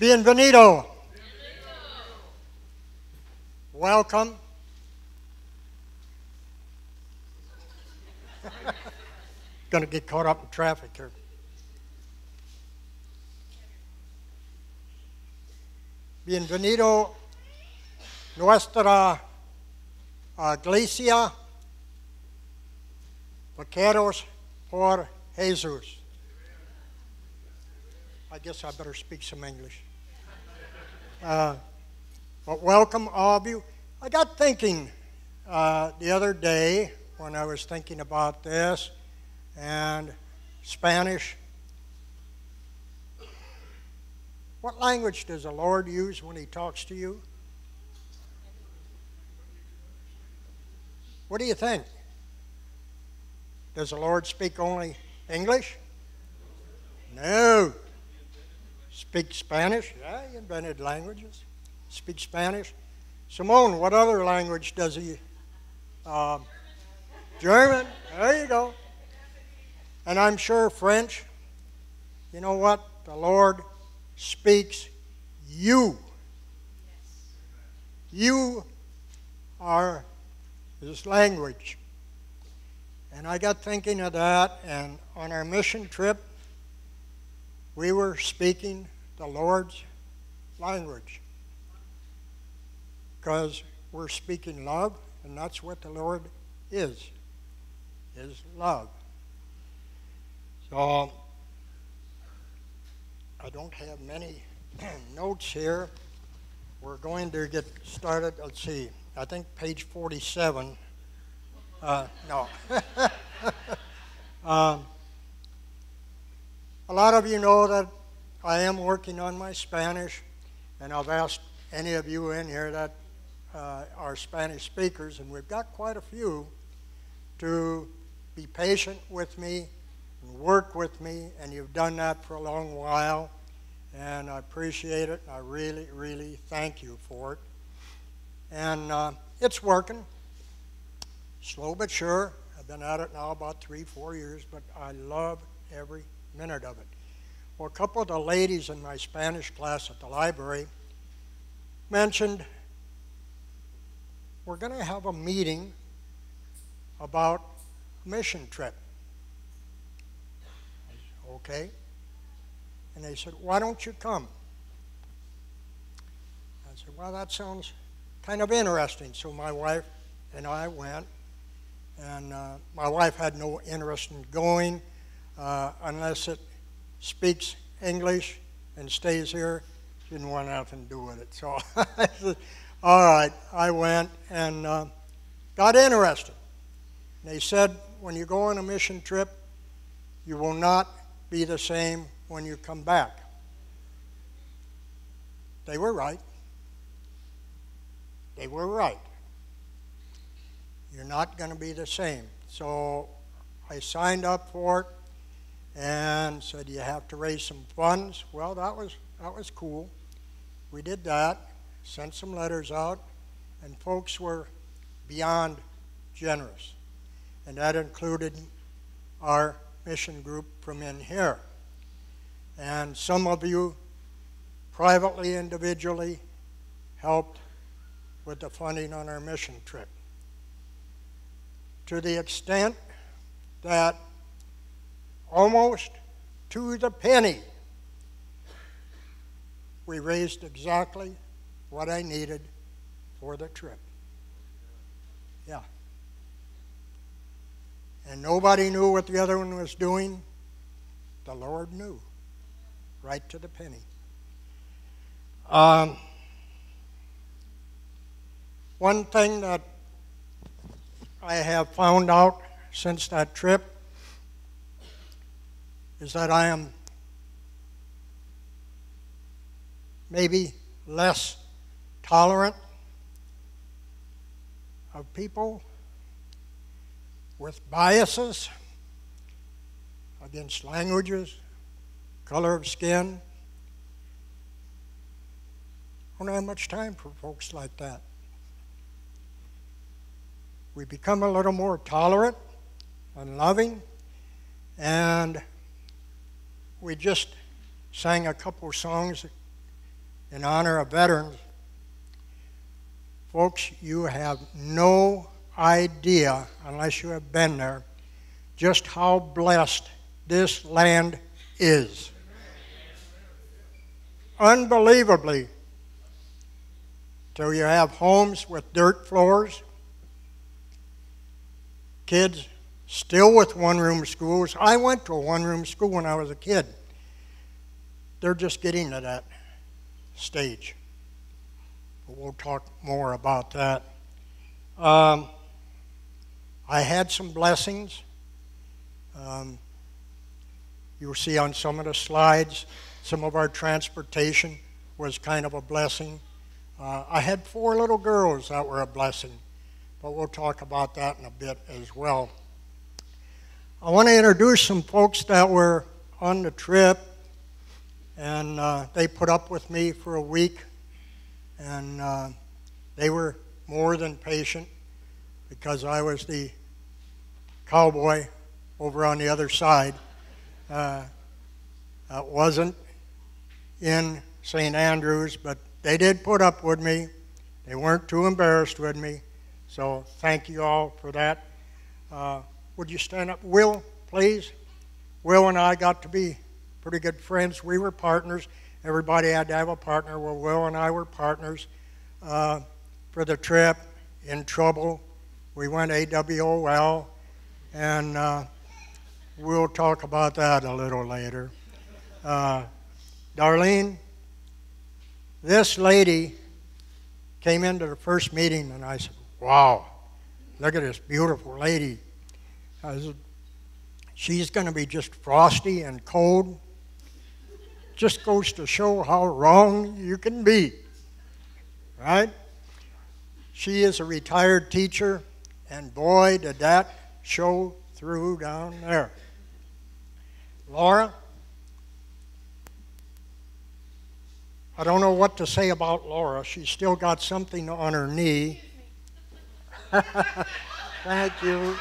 Bienvenido. Welcome. Going to get caught up in traffic here. Bienvenido nuestra iglesia Vaqueros por Jesús. I guess I better speak some English. But welcome all of you. I got thinking the other day when I was thinking about this and Spanish. What language does the Lord use when He talks to you? What do you think? Does the Lord speak only English? No. Speak Spanish? Yeah, He invented languages. Speak Spanish. Simone, what other language does He? German. There you go. And I'm sure French. You know what? The Lord speaks you. You are His language. And I got thinking of that, and on our mission trip, we were speaking the Lord's language. Because we're speaking love, and that's what the Lord is love. So, I don't have many notes here. We're going to get started. Let's see. I think page 47. No. A lot of you know that I am working on my Spanish, and I've asked any of you in here that are Spanish speakers, and we've got quite a few, to be patient with me and work with me, and you've done that for a long while, and I appreciate it. I really, really thank you for it. And it's working, slow but sure. I've been at it now about 3-4 years, but I love every minute of it. Well, a couple of the ladies in my Spanish class at the library mentioned we're going to have a meeting about a mission trip. I said, okay. And they said, why don't you come? I said, well, that sounds kind of interesting. So my wife and I went, and my wife had no interest in going unless it speaks English and stays here. She didn't want nothing to do with it. So I said, all right, I went and got interested. And they said, when you go on a mission trip, you will not be the same when you come back. They were right. They were right. You're not going to be the same. So I signed up for it and said you have to raise some funds. Well, that was cool. We did that, sent some letters out, and folks were beyond generous. And that included our mission group from in here. And some of you privately, individually, helped with the funding on our mission trip. To the extent that almost to the penny, we raised exactly what I needed for the trip. Yeah. And nobody knew what the other one was doing. The Lord knew, right to the penny. One thing that I have found out since that trip is that I am maybe less tolerant of people with biases against languages, color of skin. I don't have much time for folks like that. We become a little more tolerant and loving, and we just sang a couple of songs in honor of veterans. Folks, you have no idea, unless you have been there, just how blessed this land is. Unbelievably, till you have homes with dirt floors, kids still with one-room schools. I went to a one-room school when I was a kid. They're just getting to that stage. But we'll talk more about that. I had some blessings. You'll see on some of the slides, some of our transportation was kind of a blessing. I had 4 little girls that were a blessing, but we'll talk about that in a bit as well. I want to introduce some folks that were on the trip, and they put up with me for a week, and they were more than patient because I was the cowboy over on the other side. That wasn't in St. Andrews, but they did put up with me. They weren't too embarrassed with me, so thank you all for that. Would you stand up? Will, please. Will and I got to be pretty good friends. We were partners. Everybody had to have a partner. Well, Will and I were partners for the trip. In trouble. We went AWOL, and we'll talk about that a little later. Darlene, this lady came into the first meeting, and I said, wow, look at this beautiful lady. I said, she's going to be just frosty and cold. Just goes to show how wrong you can be, right? She is a retired teacher, and boy, did that show through down there. Laura, I don't know what to say about Laura. She's still got something on her knee. Thank you.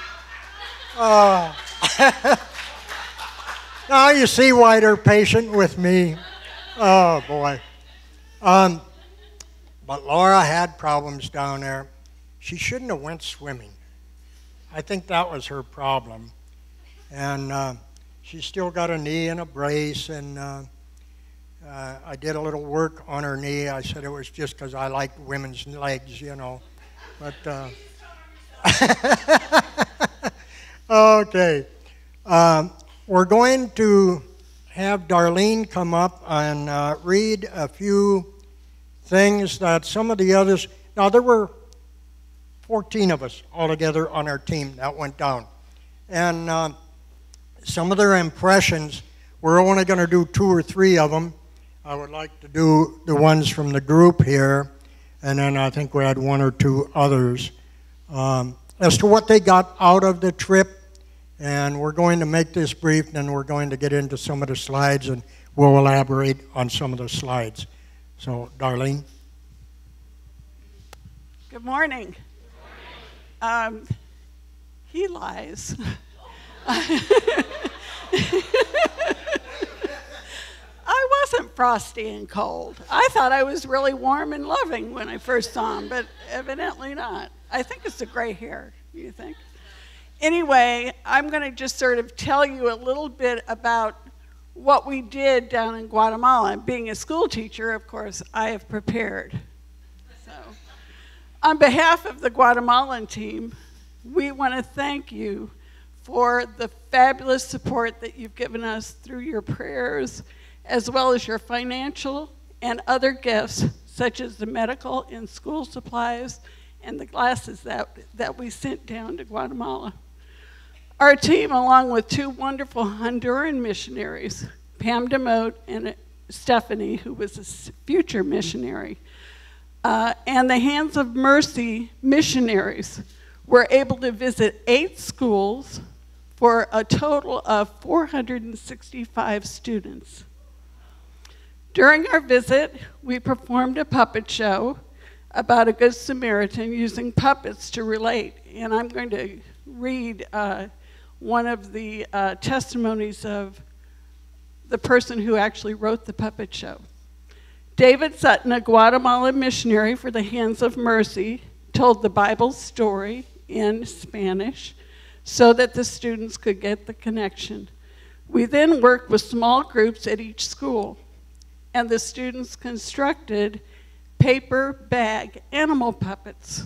Now you see why they're patient with me. Oh, boy. But Laura had problems down there. She shouldn't have went swimming. I think that was her problem. And she's still got a knee and a brace, and I did a little work on her knee. I said it was just because I liked women's legs, you know. But okay. We're going to have Darlene come up and read a few things that some of the others, now there were 14 of us altogether on our team that went down. And some of their impressions, we're only going to do 2 or 3 of them. I would like to do the ones from the group here, and then I think we had 1 or 2 others. As to what they got out of the trip, and we're going to make this brief, and then we're going to get into some of the slides, and we'll elaborate on some of the slides. So, Darlene. Good morning. He lies. I wasn't frosty and cold. I thought I was really warm and loving when I first saw him, but evidently not. I think it's the gray hair, you think? Anyway, I'm going to just sort of tell you a little bit about what we did down in Guatemala. Being a school teacher, of course, I have prepared. So, on behalf of the Guatemalan team, we want to thank you for the fabulous support that you've given us through your prayers, as well as your financial and other gifts, such as the medical and school supplies and the glasses that we sent down to Guatemala. Our team, along with 2 wonderful Honduran missionaries, Pam DeMote and Stephanie, who was a future missionary, and the Hands of Mercy missionaries, were able to visit 8 schools for a total of 465 students. During our visit, we performed a puppet show about a Good Samaritan using puppets to relate, and I'm going to read one of the testimonies of the person who actually wrote the puppet show. David Sutton, a Guatemalan missionary for the Hands of Mercy, told the Bible story in Spanish so that the students could get the connection. We then worked with small groups at each school, and the students constructed paper bag animal puppets.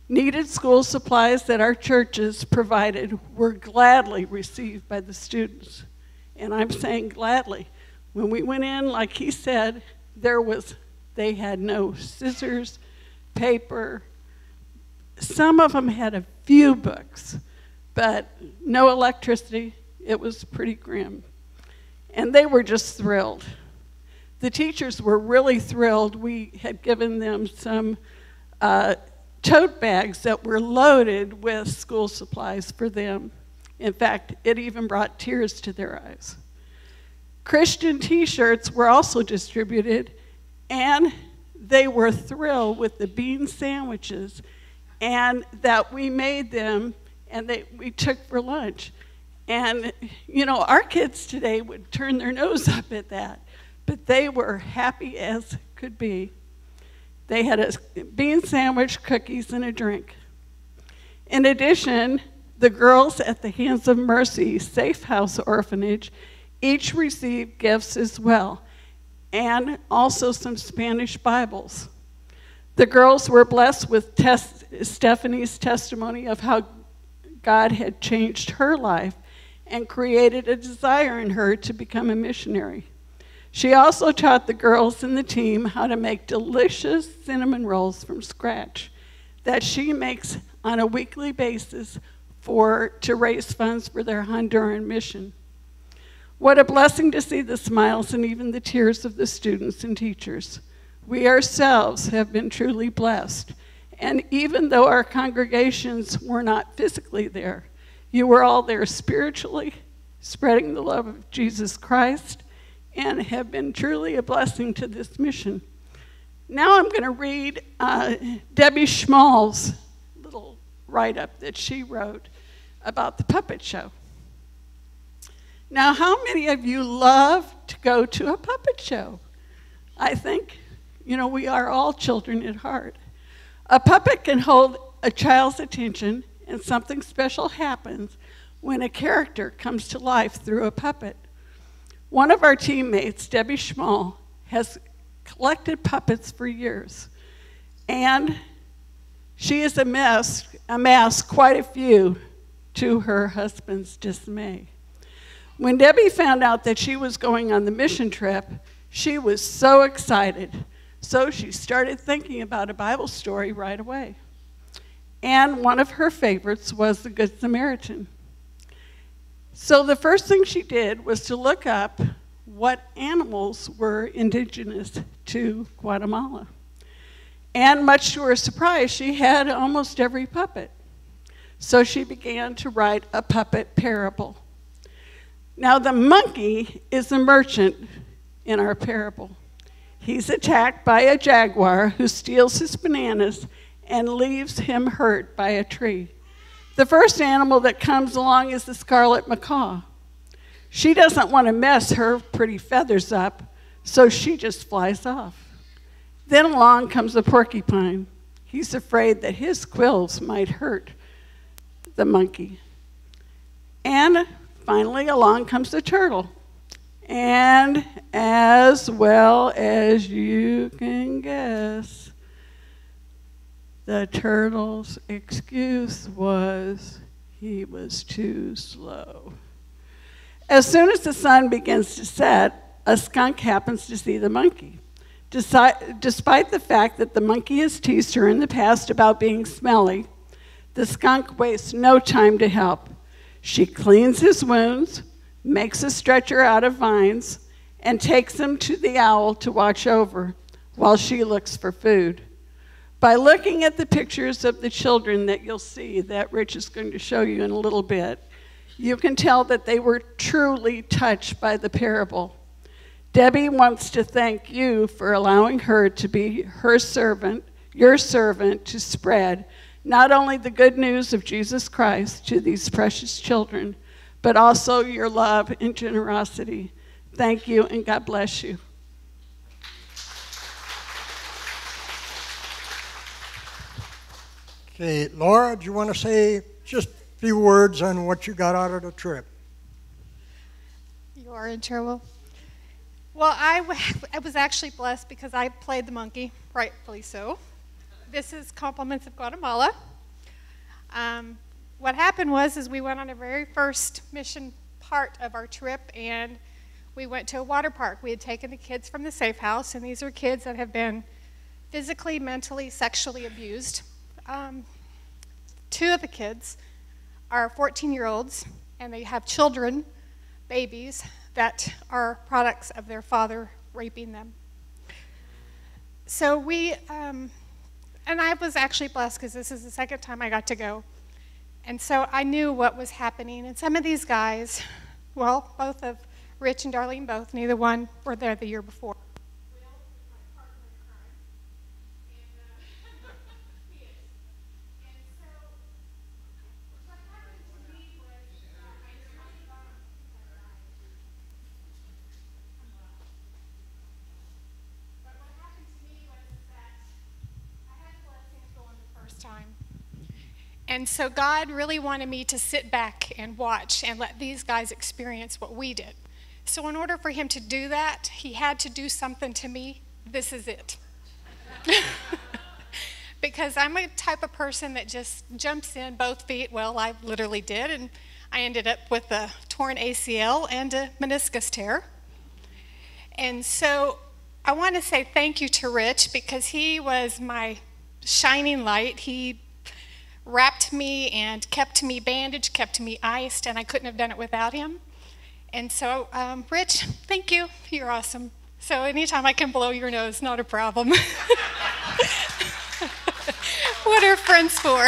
Needed school supplies that our churches provided were gladly received by the students. And I'm saying gladly. When we went in, like he said, they had no scissors, paper. Some of them had a few books, but no electricity. It was pretty grim. And they were just thrilled. The teachers were really thrilled. We had given them some tote bags that were loaded with school supplies for them. In fact, it even brought tears to their eyes. Christian t-shirts were also distributed, and they were thrilled with the bean sandwiches and that we made them and we took for lunch. And, you know, our kids today would turn their nose up at that, but they were happy as could be. They had a bean sandwich, cookies, and a drink. In addition, the girls at the Hands of Mercy Safe House Orphanage each received gifts as well, and also some Spanish Bibles. The girls were blessed with Stephanie's testimony of how God had changed her life and created a desire in her to become a missionary. She also taught the girls in the team how to make delicious cinnamon rolls from scratch that she makes on a weekly basis to raise funds for their Honduran mission. What a blessing to see the smiles and even the tears of the students and teachers. We ourselves have been truly blessed. And even though our congregations were not physically there, you were all there spiritually, spreading the love of Jesus Christ, and have been truly a blessing to this mission. Now I'm going to read Debbie Schmall's little write-up that she wrote about the puppet show. Now, how many of you love to go to a puppet show? I think, you know, we are all children at heart. A puppet can hold a child's attention, and something special happens when a character comes to life through a puppet. One of our teammates, Debbie Schmall, has collected puppets for years, and she has amassed quite a few to her husband's dismay. When Debbie found out that she was going on the mission trip, she was so excited. So she started thinking about a Bible story right away. And one of her favorites was the Good Samaritan. So the first thing she did was to look up what animals were indigenous to Guatemala. And much to her surprise, she had almost every puppet. So she began to write a puppet parable. Now the monkey is the merchant in our parable. He's attacked by a jaguar who steals his bananas and leaves him hurt by a tree. The first animal that comes along is the scarlet macaw. She doesn't want to mess her pretty feathers up, so she just flies off. Then along comes the porcupine. He's afraid that his quills might hurt the monkey. And finally along comes the turtle. And as well as you can guess, the turtle's excuse was he was too slow. As soon as the sun begins to set, a skunk happens to see the monkey. Despite the fact that the monkey has teased her in the past about being smelly, the skunk wastes no time to help. She cleans his wounds, makes a stretcher out of vines, and takes him to the owl to watch over while she looks for food. By looking at the pictures of the children that you'll see, that Rich is going to show you in a little bit, you can tell that they were truly touched by the parable. Debbie wants to thank you for allowing her to be her servant, your servant, to spread not only the good news of Jesus Christ to these precious children, but also your love and generosity. Thank you, and God bless you. Okay, Laura, do you want to say just a few words on what you got out of the trip? You are in trouble. Well, I was actually blessed because I played the monkey, rightfully so. This is Compliments of Guatemala. What happened was we went on our very first mission part of our trip, and we went to a water park. We had taken the kids from the safe house, and these are kids that have been physically, mentally, sexually abused. Two of the kids are 14-year-olds, and they have children, babies, that are products of their father raping them. So and I was actually blessed because this is the second time I got to go. And so I knew what was happening. And some of these guys, well, both of Rich and Darlene both, neither one were there the year before. And so God really wanted me to sit back and watch and let these guys experience what we did. So in order for him to do that, he had to do something to me. This is it. Because I'm a type of person that just jumps in both feet. Well, I literally did, and I ended up with a torn ACL and a meniscus tear. And so I want to say thank you to Rich because he was my shining light. He wrapped me and kept me bandaged, kept me iced, and I couldn't have done it without him. And so, Rich, thank you. You're awesome. So anytime I can blow your nose, not a problem. What are friends for?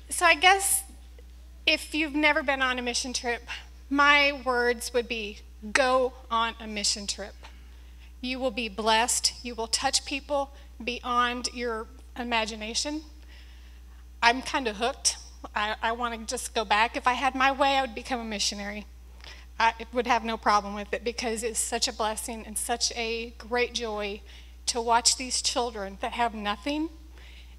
So I guess if you've never been on a mission trip, my words would be, go on a mission trip. You will be blessed. You will touch people beyond your imagination. I'm kind of hooked. I want to just go back. If I had my way, I would become a missionary. I would have no problem with it because it's such a blessing and such a great joy to watch these children that have nothing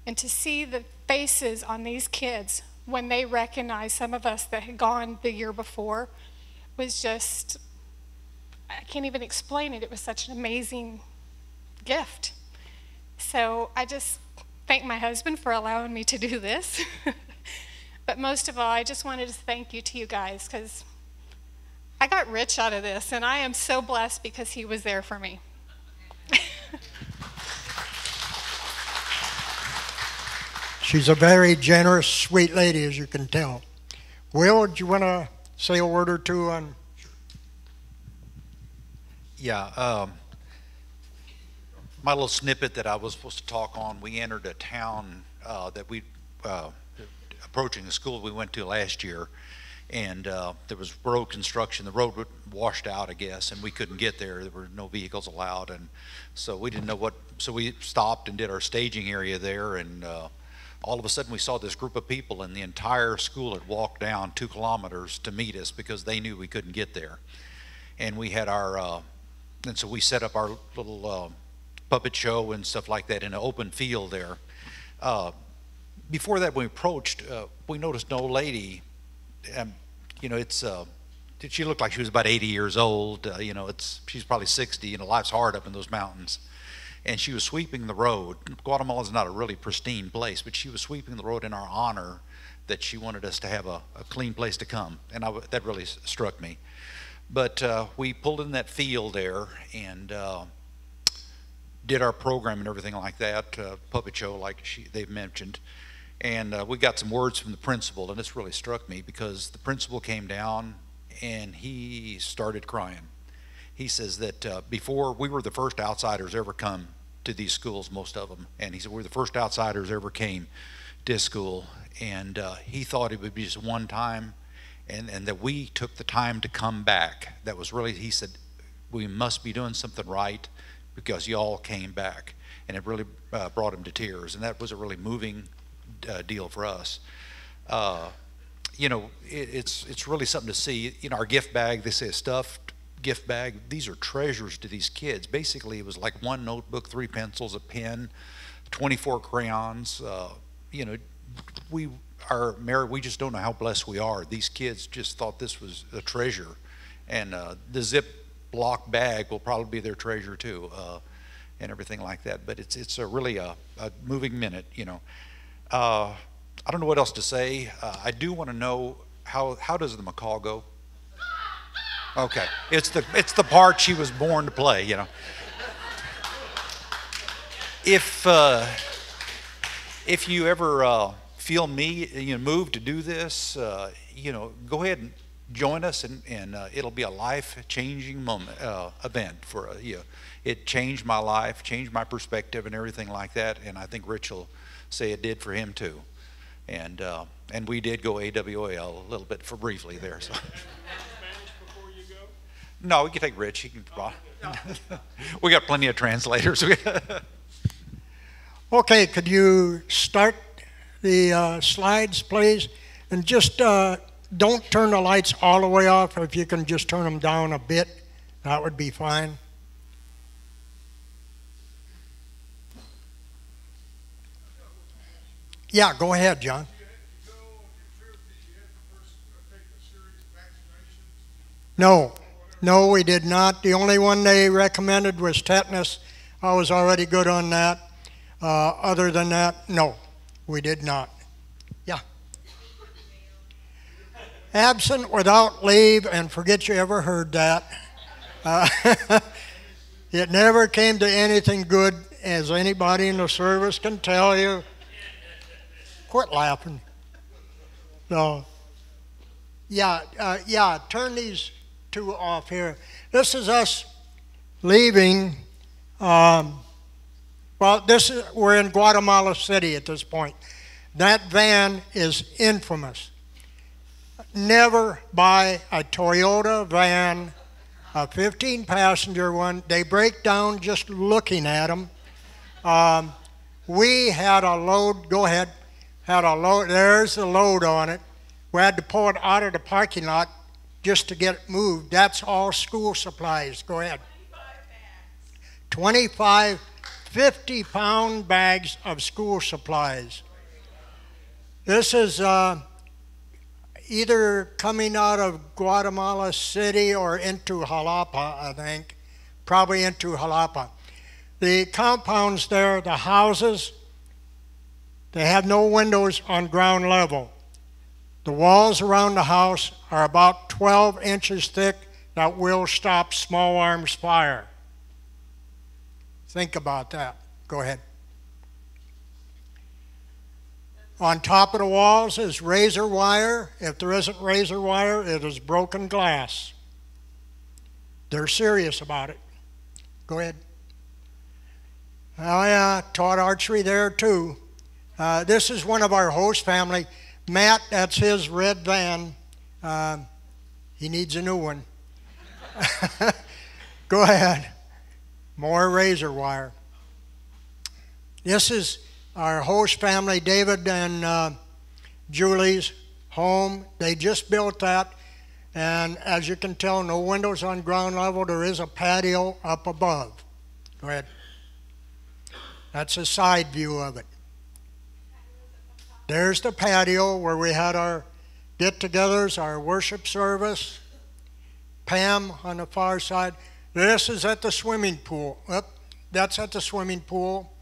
and to see the faces on these kids when they recognize some of us that had gone the year before was just, I can't even explain it. It was such an amazing gift. So I just thank my husband for allowing me to do this. But most of all, I just wanted to thank you to you guys because I got Rich out of this, and I am so blessed because he was there for me. She's a very generous, sweet lady, as you can tell. Will, do you want to say a word or two on? Yeah, my little snippet that I was supposed to talk on, we entered a town that we, approaching the school we went to last year, and there was road construction. The road washed out, I guess, and we couldn't get there. There were no vehicles allowed, and so we didn't know what, so we stopped and did our staging area there, and all of a sudden we saw this group of people, and the entire school had walked down 2 kilometers to meet us because they knew we couldn't get there. And we had our, and so we set up our little puppet show and stuff like that in an open field there. Before that, when we approached, we noticed an old lady. You know, she looked like she was about 80 years old. You know, she's probably 60. You know, life's hard up in those mountains. And she was sweeping the road. Guatemala is not a really pristine place, but she was sweeping the road in our honor that she wanted us to have a clean place to come. And that really struck me. But we pulled in that field there and did our program and everything like that, puppet show like they've mentioned. And we got some words from the principal, and this really struck me because the principal came down and he started crying. He says that before, we were the first outsiders ever come to these schools, most of them, and he said we're the first outsiders ever came to this school, and he thought it would be just one time, and that we took the time to come back. That was really, he said, we must be doing something right because y'all came back, and it really brought him to tears, and that was a really moving deal for us. You know, it's really something to see. You know, our gift bag, they say a stuffed gift bag. These are treasures to these kids. Basically, it was like 1 notebook, 3 pencils, a pen, 24 crayons. You know, we are married. We just don't know how blessed we are. These kids just thought this was a treasure, and the Ziploc bag will probably be their treasure too, and everything like that. But it's a really a moving minute, you know. I don't know what else to say. I do want to know how does the macaw go? Okay, it's the part she was born to play, you know. If you ever feel moved to do this, you know, go ahead and join us, and it'll be a life-changing event for you. It changed my life, changed my perspective, and everything like that. And I think Rich will say it did for him too. And we did go AWOL a little bit briefly there. So. No, we can take Rich. He can. We got plenty of translators. Okay, could you start the slides, please? And just don't turn the lights all the way off. If you can just turn them down a bit, that would be fine. Yeah, go ahead, John. No, we did not. The only one they recommended was tetanus. I was already good on that. Other than that, no, we did not. Yeah. Absent without leave, and forget you ever heard that. It never came to anything good, as anybody in the service can tell you. Quit laughing. So, yeah, turn these two off here. This is us leaving. Well, we're in Guatemala City at this point. That van is infamous. Never buy a Toyota van, a 15-passenger one. They break down just looking at them. We had a load, go ahead, had a load, there's the load on it. We had to pull it out of the parking lot just to get it moved. That's all school supplies. Go ahead. 25 50-pound bags of school supplies. This is either coming out of Guatemala City or into Jalapa, I think. Probably into Jalapa. The compounds there, the houses, they have no windows on ground level. The walls around the house are about 12 inches thick that will stop small arms fire. Think about that. Go ahead. On top of the walls is razor wire. If there isn't razor wire, it is broken glass. They're serious about it. Go ahead. Oh yeah, taught archery there too. This is one of our host family. Matt, that's his red van. He needs a new one. Go ahead. More razor wire. This is our host family, David and Julie's home. They just built that. And as you can tell, no windows on ground level. There is a patio up above. Go ahead. That's a side view of it. There's the patio where we had our get-togethers, our worship service. Pam on the far side. This is at the swimming pool. That's at the swimming pool.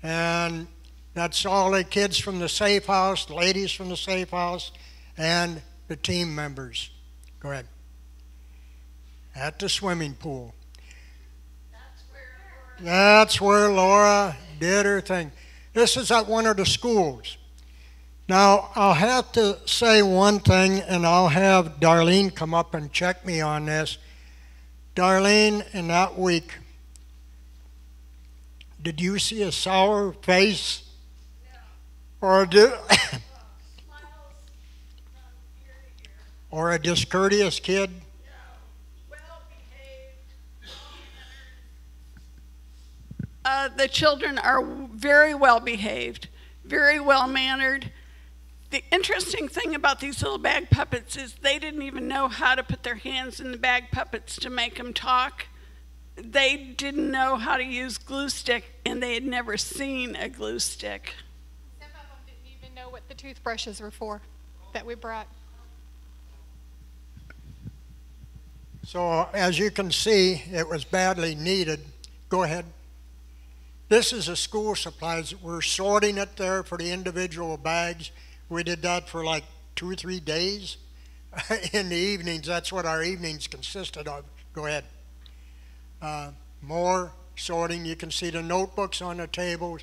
And that's all the kids from the safe house, the ladies from the safe house, and the team members. Go ahead. At the swimming pool. That's where Laura did her thing. This is at one of the schools. Now, I'll have to say one thing, and I'll have Darlene come up and check me on this. Darlene, in that week, did you see a sour face? No. Or a discourteous kid? No. Well-behaved. The children are very well behaved, very well mannered. The interesting thing about these little bag puppets is they didn't even know how to put their hands in the bag puppets to make them talk. they didn't know how to use glue stick, and they had never seen a glue stick. Some of them didn't even know what the toothbrushes were for that we brought. So as you can see, it was badly needed. Go ahead. This is the school supplies. We're sorting it there for the individual bags. We did that for like 2 or 3 days in the evenings. That's what our evenings consisted of. Go ahead. More sorting. You can see the notebooks on the tables.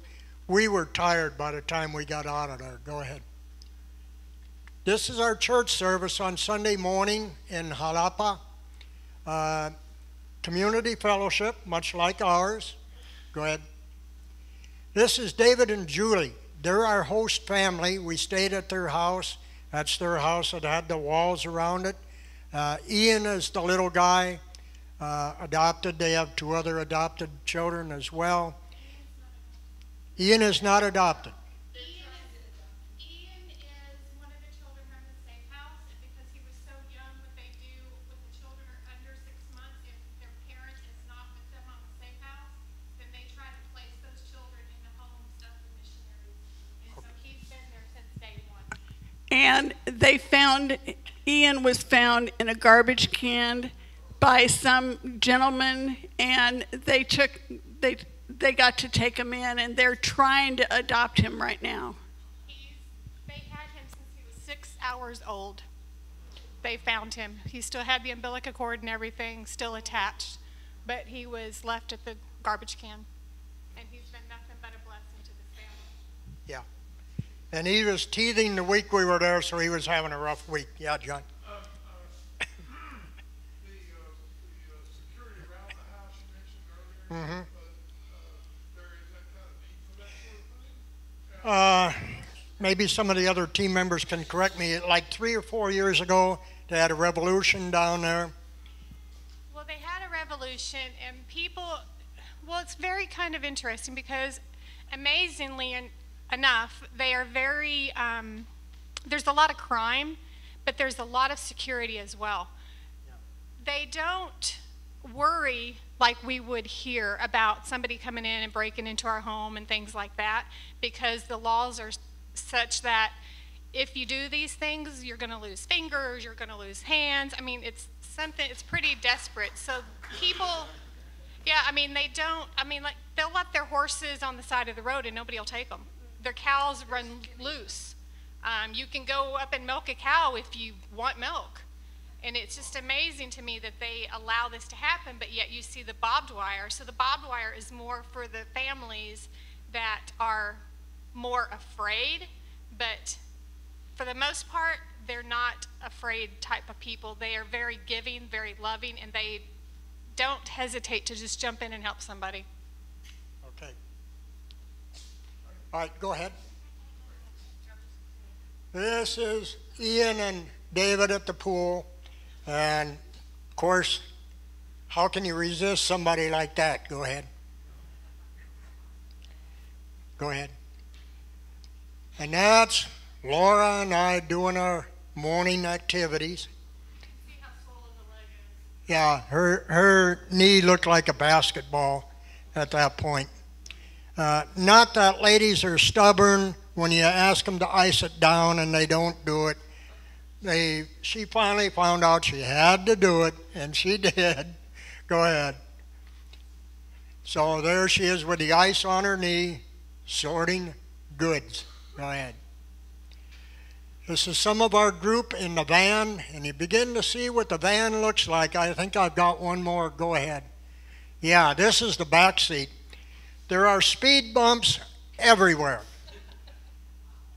We were tired by the time we got out of there. Go ahead. This is our church service on Sunday morning in Jalapa. Community fellowship, much like ours. Go ahead. This is David and Julie. They're our host family. We stayed at their house. That's their house that had the walls around it. Ian is the little guy, adopted. They have 2 other adopted children as well. Ian is not adopted. Ian is one of the children from the safe house, and because he was so young, what they do when the children are under 6 months, if their parent is not with them on the safe house, then they try to place those children in the homes of the missionaries. And so he's been there since day one. And they found, Ian was found in a garbage can by some gentleman, and they got to take him in, and they're trying to adopt him right now. They had him since he was 6 hours old. They found him. He still had the umbilical cord and everything still attached, but he was left at the garbage can, and he's been nothing but a blessing to this family. Yeah. And he was teething the week we were there, so he was having a rough week. Yeah, John. The security around the house you mentioned earlier. Mm-hmm. There is that kind of need for that sort of thing? Maybe some of the other team members can correct me. Like 3 or 4 years ago, they had a revolution down there. Well, they had a revolution, and people, well, it's very kind of interesting because amazingly enough, they are very, there's a lot of crime, but there's a lot of security as well. Yeah. They don't worry like we would hear about somebody coming in and breaking into our home and things like that, because the laws are such that if you do these things, you're going to lose fingers, you're going to lose hands. I mean, it's something, it's pretty desperate. So people, yeah, I mean, they don't, I mean, like, they'll let their horses on the side of the road and nobody will take them. Their cows run loose. You can go up and milk a cow if you want milk. And it's just amazing to me that they allow this to happen, but yet you see the barbed wire. So the barbed wire is more for the families that are more afraid, but for the most part, they're not afraid type of people. They are very giving, very loving, and they don't hesitate to just jump in and help somebody. Okay. All right, go ahead. This is Ian and David at the pool. And, of course, how can you resist somebody like that? Go ahead. Go ahead. And that's Laura and I doing our morning activities. See how swollen the leg is. Yeah, her knee looked like a basketball at that point. Not that ladies are stubborn when you ask them to ice it down and they don't do it. She finally found out she had to do it, and she did. Go ahead. So there she is with the ice on her knee, sorting goods. Go ahead. This is some of our group in the van, and you begin to see what the van looks like. I think I've got one more. Go ahead. Yeah, this is the back seat. There are speed bumps everywhere.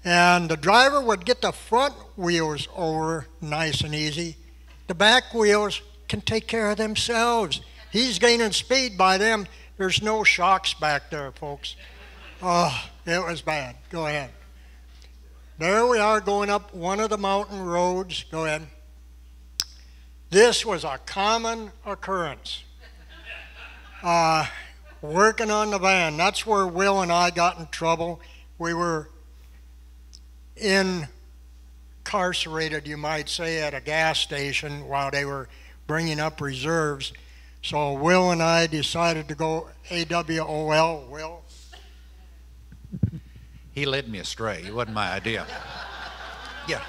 And the driver would get the front wheels over nice and easy. The back wheels can take care of themselves. He's gaining speed by them. There's no shocks back there, folks. Oh, it was bad. Go ahead. There we are going up one of the mountain roads. Go ahead. This was a common occurrence. Working on the van. That's where Will and I got in trouble. We were incarcerated, you might say, at a gas station while they were bringing up reserves. So Will and I decided to go AWOL. Will? He led me astray. It wasn't my idea. Yeah.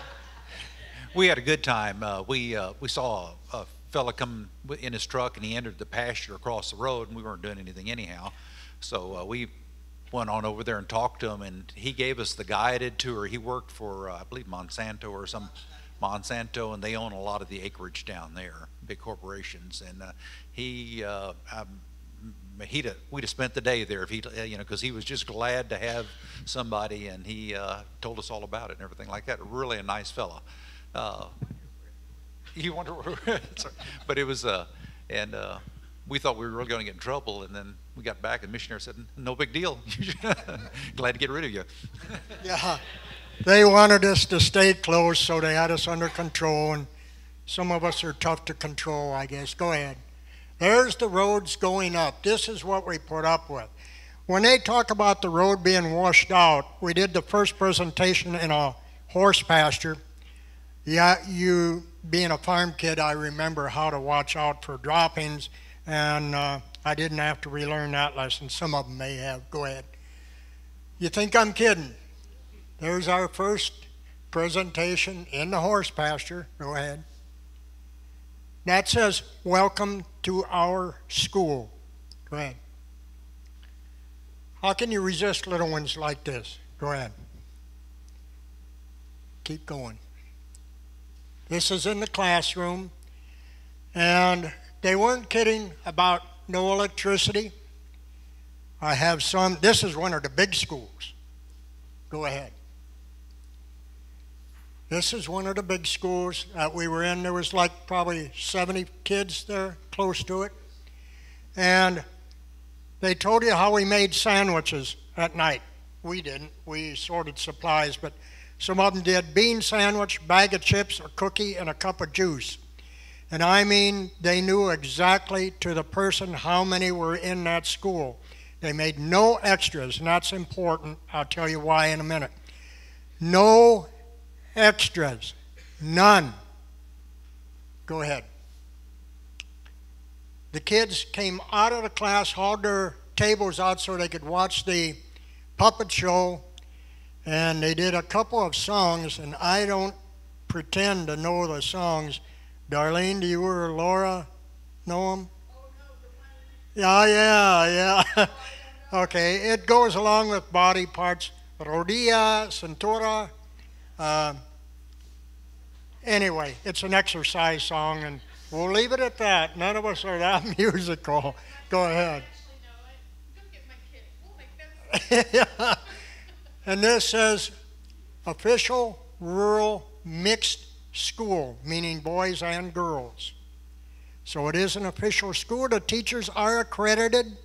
We had a good time. We saw a fella come in his truck, and he entered the pasture across the road, and we weren't doing anything anyhow. So we went on over there and talked to him, and he gave us the guided tour. He worked for, I believe, Monsanto or some Monsanto, and they own a lot of the acreage down there, big corporations. And we'd have spent the day there if he, because he was just glad to have somebody, and he told us all about it and everything like that. Really a nice fella. You wonder where, but it was, we thought we were really going to get in trouble, and then we got back, and the missionary said, "No big deal. Glad to get rid of you." Yeah, they wanted us to stay close, so they had us under control, and some of us are tough to control, I guess. Go ahead. There's the roads going up. This is what we put up with. When they talk about the road being washed out, we did the first presentation in a horse pasture. Yeah, you being a farm kid, I remember how to watch out for droppings, and I didn't have to relearn that lesson. Some of them may have. Go ahead. You think I'm kidding? There's our first presentation in the horse pasture. Go ahead. That says, "Welcome to our school." Go ahead. How can you resist little ones like this? Go ahead. Keep going. This is in the classroom, and they weren't kidding about no electricity. I have some, this is one of the big schools. Go ahead. This is one of the big schools that we were in. There was like probably 70 kids there, close to it. And they told you how we made sandwiches at night. We didn't. We sorted supplies, but some of them did bean sandwich, bag of chips, a cookie, and a cup of juice. And I mean, they knew exactly to the person how many were in that school. They made no extras, and that's important. I'll tell you why in a minute. No extras. None. Go ahead. The kids came out of the class, hauled their tables out so they could watch the puppet show, and they did a couple of songs, and I don't pretend to know the songs. Darlene, do you or Laura know them? Oh, no, yeah. Okay, it goes along with body parts. Rodilla, cintura. Anyway, it's an exercise song, and we'll leave it at that. None of us are that musical. Go ahead. Yeah. And this says official rural mixed school, meaning boys and girls. So it is an official school. The teachers are accredited,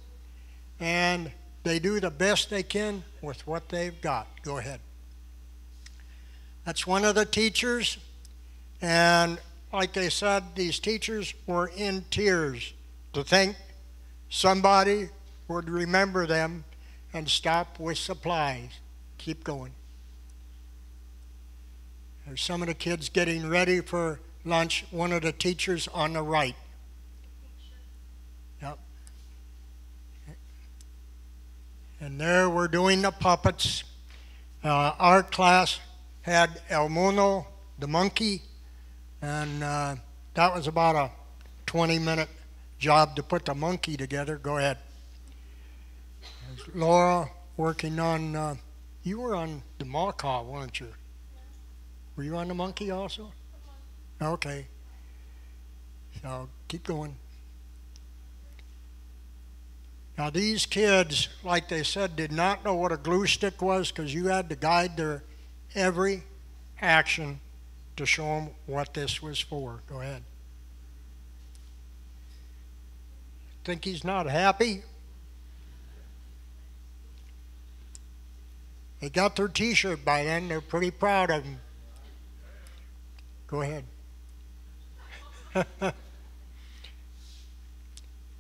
and they do the best they can with what they've got. Go ahead. That's one of the teachers, and like they said, these teachers were in tears to think somebody would remember them and stop with supplies. Keep going. There's some of the kids getting ready for lunch. One of the teachers on the right. Yep. And there we're doing the puppets. Our class had El Mono, the monkey, and that was about a 20-minute job to put the monkey together. Go ahead. There's Laura working on, you were on the macaw, weren't you? Were you on the monkey also? Okay. So keep going. Now these kids, like they said, did not know what a glue stick was because you had to guide their every action to show them what this was for. Go ahead. Think he's not happy? They got their t-shirt by then. They're pretty proud of him. Go ahead.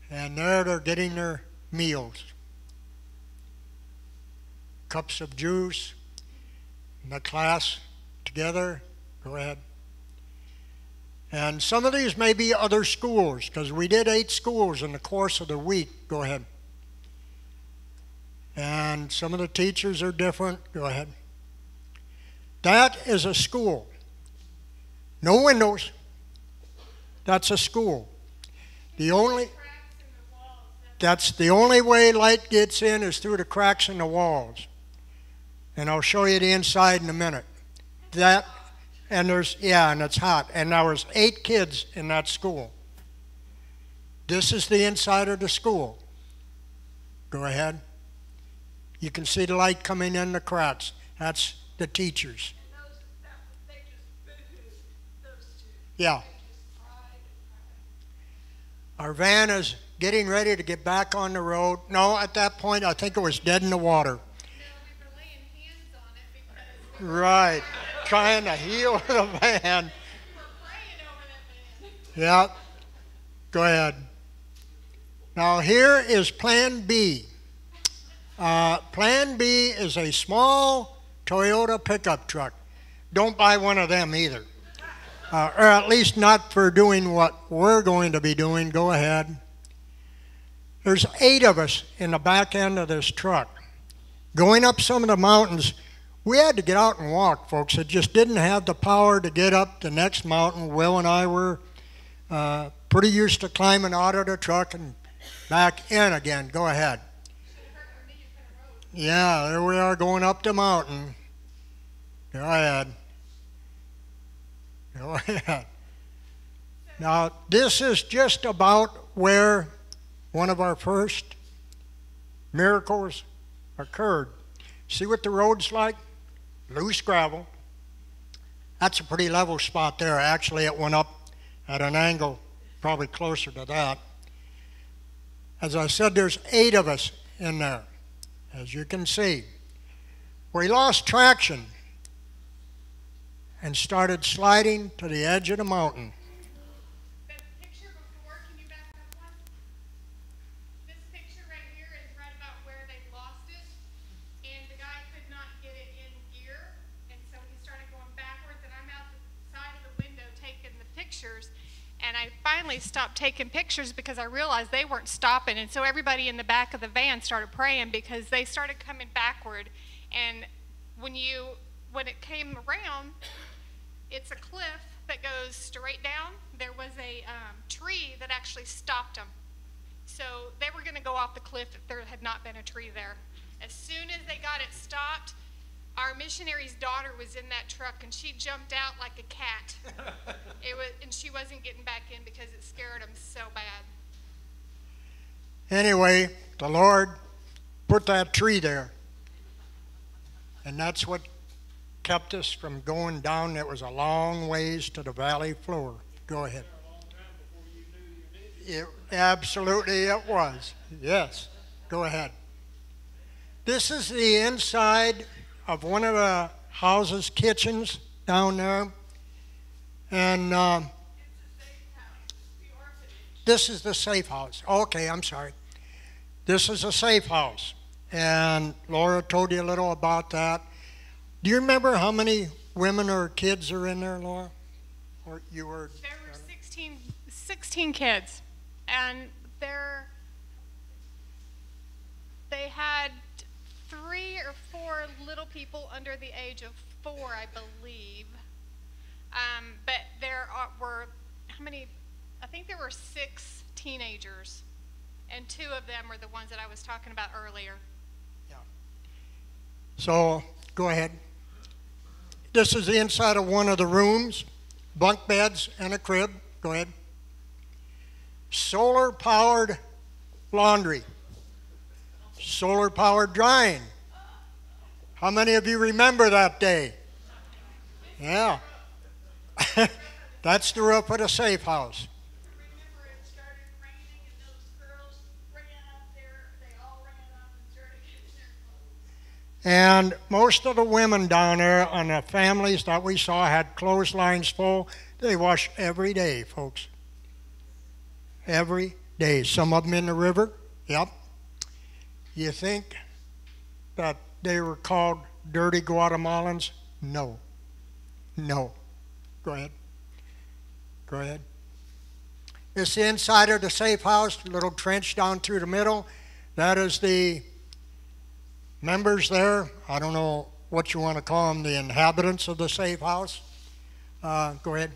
And there they're getting their meals. Cups of juice. And the class together. Go ahead. And some of these may be other schools, because we did 8 schools in the course of the week. Go ahead. And some of the teachers are different. Go ahead. That is a school. No windows. That's a school. That's the only way light gets in is through the cracks in the walls. And I'll show you the inside in a minute. And it's hot. And there was 8 kids in that school. This is the inside of the school. Go ahead. You can see the light coming in the cracks. That's the teachers. They just boo-hooed those 2. Yeah. They just cried and cried. Our van is getting ready to get back on the road. No, at that point, I think it was dead in the water. No, we were laying hands on it because Right. Trying to heal the van. we were praying over that man. Yeah. Go ahead. Now here is Plan B. Plan B is a small Toyota pickup truck. Don't buy one of them either. Or at least not for doing what we're going to be doing. Go ahead. There's 8 of us in the back end of this truck. Going up some of the mountains, we had to get out and walk, folks. It just didn't have the power to get up the next mountain. Will and I were pretty used to climbing out of the truck and back in again. Go ahead. Yeah, there we are going up the mountain. Go ahead. Go ahead. Now, this is just about where one of our first miracles occurred. See what the road's like? Loose gravel. That's a pretty level spot there. Actually, it went up at an angle probably closer to that. As I said, there's 8 of us in there, as you can see. We lost traction and started sliding to the edge of the mountain. The picture before, can you back up one? This picture right here is right about where they lost it, and the guy could not get it in gear, and so he started going backwards, and I'm out the side of the window taking the pictures, and I finally stopped taking pictures because I realized they weren't stopping, and so everybody in the back of the van started praying because they started coming backward, and when it came around, it's a cliff that goes straight down. There was a tree that actually stopped them. So they were going to go off the cliff if there had not been a tree there. As soon as they got it stopped, our missionary's daughter was in that truck, and she jumped out like a cat. And she wasn't getting back in because it scared them so bad. Anyway, the Lord put that tree there. And that's what kept us from going down. It was a long ways to the valley floor. Go ahead. Absolutely it was. Yes. Go ahead. This is the inside of one of the house's kitchens down there. And this is the safe house. Okay, I'm sorry. This is a safe house. And Laura told you a little about that. Do you remember how many women or kids are in there, Laura? Or you were? There were 16 kids, and they had 3 or 4 little people under the age of 4, I believe. But there were, how many? I think there were 6 teenagers, and 2 of them were the ones that I was talking about earlier. Yeah. So, go ahead. This is the inside of one of the rooms, bunk beds and a crib. Go ahead. Solar-powered laundry. Solar-powered drying. How many of you remember that day? Yeah. That's the roof of the safe house. Remember, it started raining, and those girls ran up there. They all ran up and started getting their clothes. And most of the women down there on the families that we saw had clotheslines full. They wash every day, folks. Every day. Some of them in the river. Yep. You think that they were called dirty Guatemalans? No. No. Go ahead. Go ahead. It's the inside of the safe house, little trench down through the middle. That is the members there. I don't know what you want to call them, the inhabitants of the safe house. Go ahead.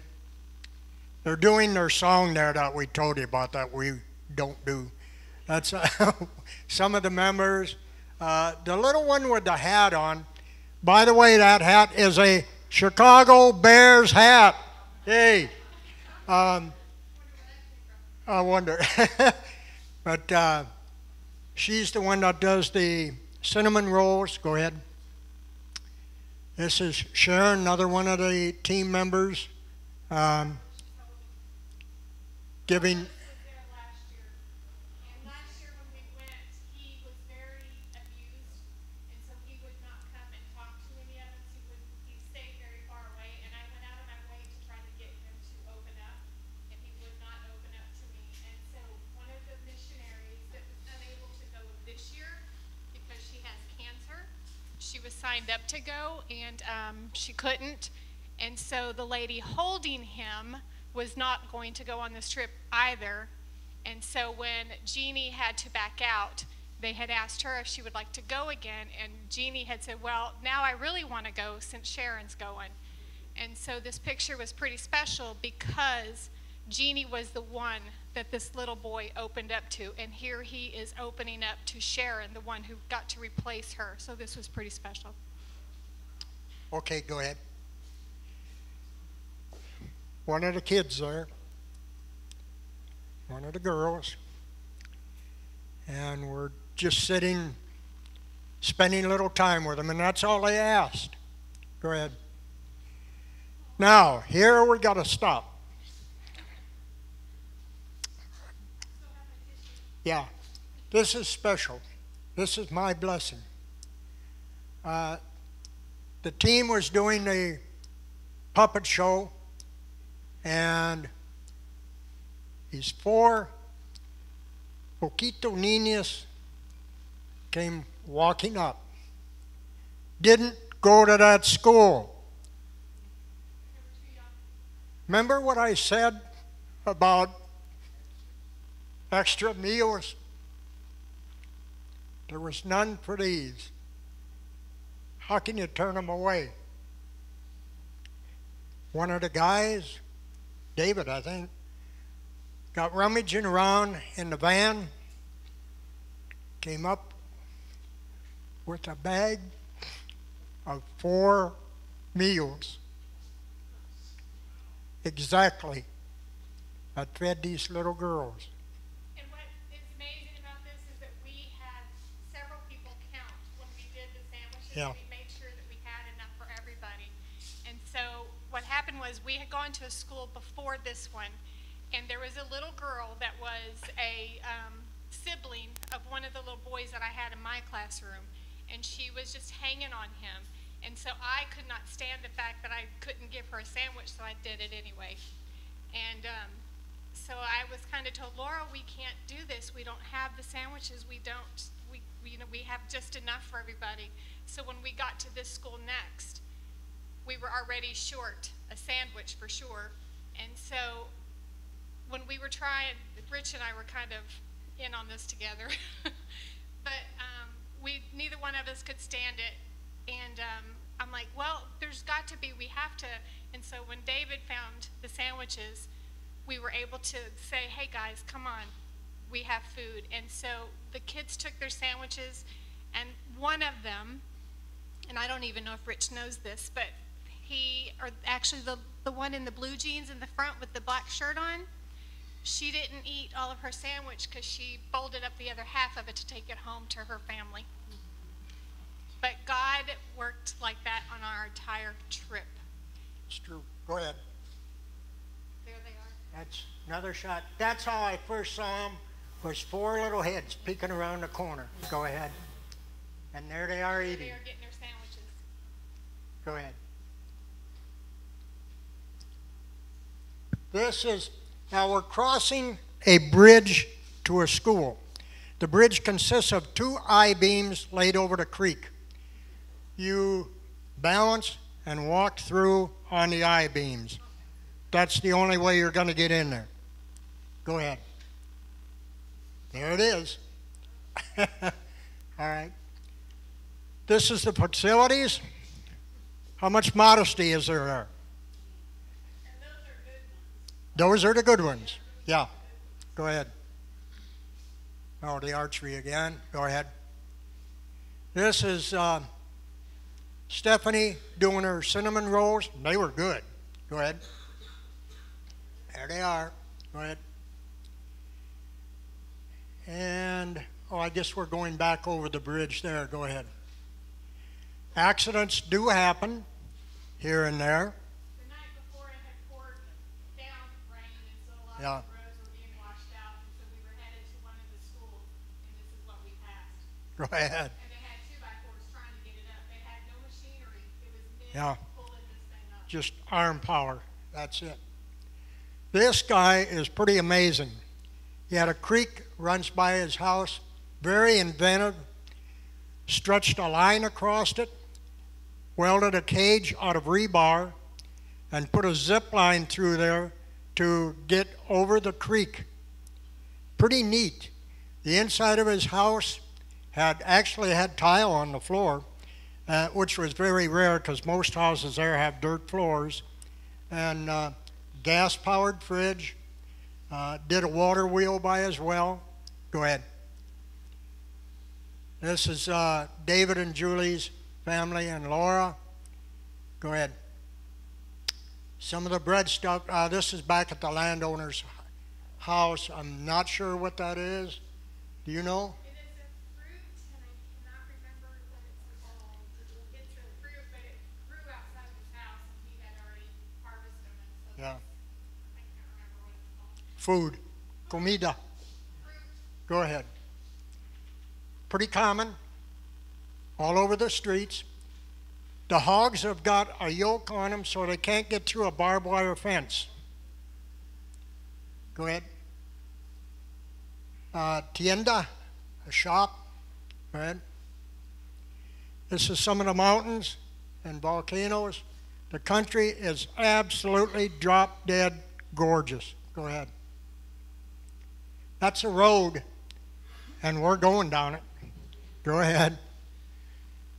They're doing their song there that we told you about that we don't do. That's some of the members. The little one with the hat on, by the way, that hat is a Chicago Bears hat. Hey. I wonder. But she's the one that does the cinnamon rolls. Go ahead. This is Sharon, another one of the team members, giving. Signed up to go, and she couldn't, and so the lady holding him was not going to go on this trip either. And so when Jeannie had to back out, they had asked her if she would like to go again, and Jeannie had said, well, now I really want to go since Sharon's going. And so this picture was pretty special because Jeannie was the one that this little boy opened up to, and here he is opening up to Sharon, the one who got to replace her. So this was pretty special. Okay, go ahead. One of the kids there, one of the girls, and we're just sitting, spending a little time with them, and that's all they asked. Go ahead. Now, here we got to stop. Yeah, this is special. This is my blessing. The team was doing the puppet show, and these 4 poquito niñas came walking up. Didn't go to that school. Remember what I said about extra meals? There was none for these. How can you turn them away? One of the guys, David, I think, got rummaging around in the van, came up with a bag of 4 meals. Exactly. That fed these little girls. And what is amazing about this is that we had several people count when we did the sandwiches. Yeah. We made sure that we had enough for everybody. And so what happened was we had gone to a school before this one, and there was a little girl that was a sibling of one of the little boys that I had in my classroom, and she was just hanging on him. And so I could not stand the fact that I couldn't give her a sandwich, so I did it anyway. And so I was kind of told, Laura, we can't do this. We don't have the sandwiches. We have just enough for everybody. So when we got to this school next, we were already short a sandwich for sure. And so when we were trying, Rich and I were kind of in on this together, but neither one of us could stand it. And I'm like, well, there's got to be, we have to. And so when David found the sandwiches, we were able to say, hey guys, come on, we have food. And so the kids took their sandwiches, and one of them, and I don't even know if Rich knows this, but actually the one in the blue jeans in the front with the black shirt on, she didn't eat all of her sandwich because she folded up the other half of it to take it home to her family. But God worked like that on our entire trip. It's true. Go ahead. There they are. That's another shot. That's how I first saw them, was 4 little heads peeking around the corner. Go ahead. And there they are eating. They are getting their sandwiches. Go ahead. Now we're crossing a bridge to a school. The bridge consists of 2 I-beams laid over the creek. You balance and walk through on the I-beams. that's the only way you're going to get in there. Go ahead. There it is. All right. This is the facilities. How much modesty is there? And those are good ones. Those are the good ones. Yeah. Go ahead. Oh, the archery again. Go ahead. This is Stephanie doing her cinnamon rolls. They were good. Go ahead. There they are. Go ahead. And, oh, I guess we're going back over the bridge there. Go ahead. Accidents do happen here and there. The night before it had poured down rain, and so a lot Yeah. of the roads were being washed out, and so we were headed to one of the schools, and this is what we passed. Go ahead. And they had 2x4s trying to get it up. They had no machinery. It was men Yeah. pulling this thing up. Just arm power. That's it. This guy is pretty amazing. He had a creek runs by his house, very inventive, stretched a line across it, welded a cage out of rebar, and put a zip line through there to get over the creek. Pretty neat. The inside of his house actually had tile on the floor, which was very rare because most houses there have dirt floors, and gas-powered fridge. Did a water wheel by as well. Go ahead. This is David and Julie's family and Laura. Go ahead. Some of the bread stuff, this is back at the landowner's house. I'm not sure what that is. Do you know? It is a fruit, and I cannot remember what it's called. It's a fruit, but it grew outside of his house, and he had already harvested them. And so Yeah. I can't remember what it's called. Food. Comida. Go ahead. Pretty common all over the streets. The hogs have got a yoke on them so they can't get through a barbed wire fence. Go ahead. Tienda, a shop. Go ahead. This is some of the mountains and volcanoes. The country is absolutely drop dead gorgeous. Go ahead. That's a road, and we're going down it. Go ahead.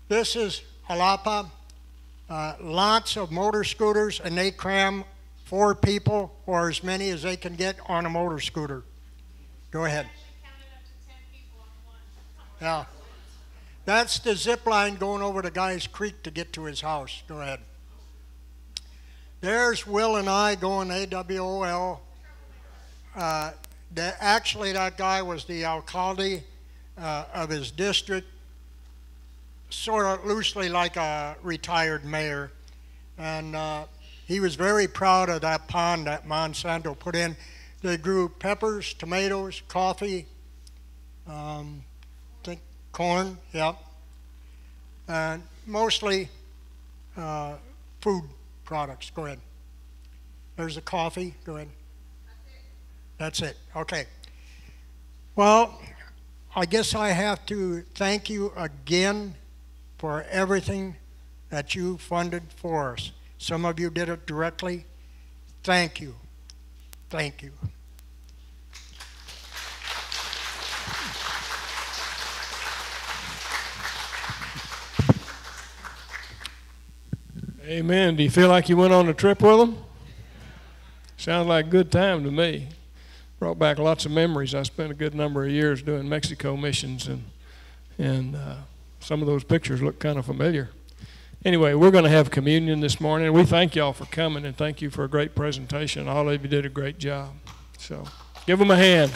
This is Jalapa. Lots of motor scooters, and they cram 4 people or as many as they can get on a motor scooter. Go ahead. I counted up to 10 people on one. Yeah. That's the zip line going over the guy's creek to get to his house. Go ahead. There's Will and I going AWOL. Actually, that guy was the alcalde of his district, sort of loosely like a retired mayor. And he was very proud of that pond that Monsanto put in. They grew peppers, tomatoes, coffee, I think corn, yep. And mostly food products. Go ahead. There's the coffee. Go ahead. That's it. Okay. Well, I guess I have to thank you again for everything that you funded for us. Some of you did it directly. Thank you. Thank you. Amen. Do you feel like you went on a trip with them? Sounds like a good time to me. Brought back lots of memories. I spent a good number of years doing Mexico missions, and some of those pictures look kind of familiar. Anyway, we're going to have communion this morning. We thank y'all for coming, and thank you for a great presentation. All of you did a great job. So give them a hand.